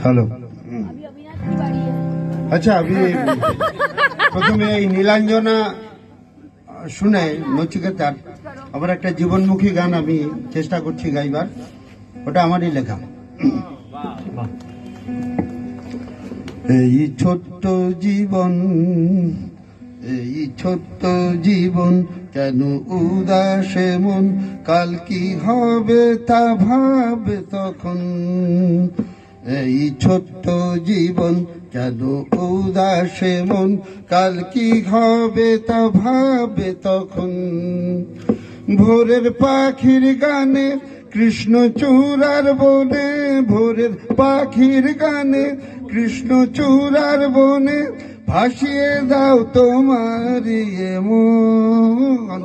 Hello. আচ্ছা, আমি প্রথমে এই নীলাঞ্জনা শুনে নচিকেতার আবার একটা জীবনমুখী গান আমি চেষ্টা করছি গাইবার, ওটা আমারই লেখা। এই ছোট্ট জীবন, এই ছোট্ট জীবন, কেন উদাসে মন, কাল কি হবে তা ভাবে তখন। এই ছোট্ট জীবন, কেন উদাসে মন, কাল কি হবে তা ভাবে তখন। ভোরের পাখির গানে কৃষ্ণচূড়ার বনে, ভোরের পাখির গানে কৃষ্ণচূড়ার বনে, ভাসিয়ে দাও তোমার মন।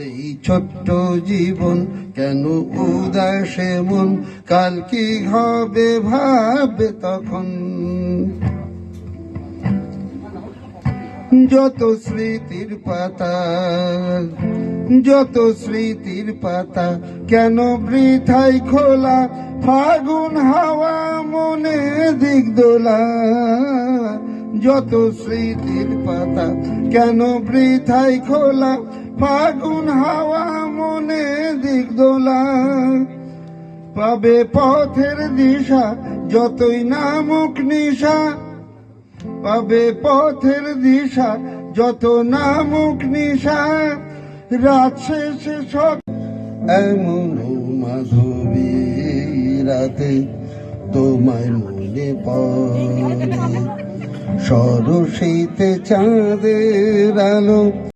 এই ছোট্ট জীবন, কেন উদাসে মন, কাল কি হবে ভাবে তখন। যত স্মৃতির পাতা, যত স্মৃতির পাতা, কেন বৃথাই খোলা, ফাগুন হাওয়া মনে দিগদোলা। যত স্মৃতির পাতা, কেন বৃথাই খোলা, ফাগুন হাওয়া মনে দিগদোলা। পাবে পথের দিশা যতই নামুক নিশা, পাবে পথের দিশা যত নামুক নিশা। রাত শেষে সব এমন মাধবী রাতে তোমায় মনে পড়ে, সরসীতে চাঁদের আলো।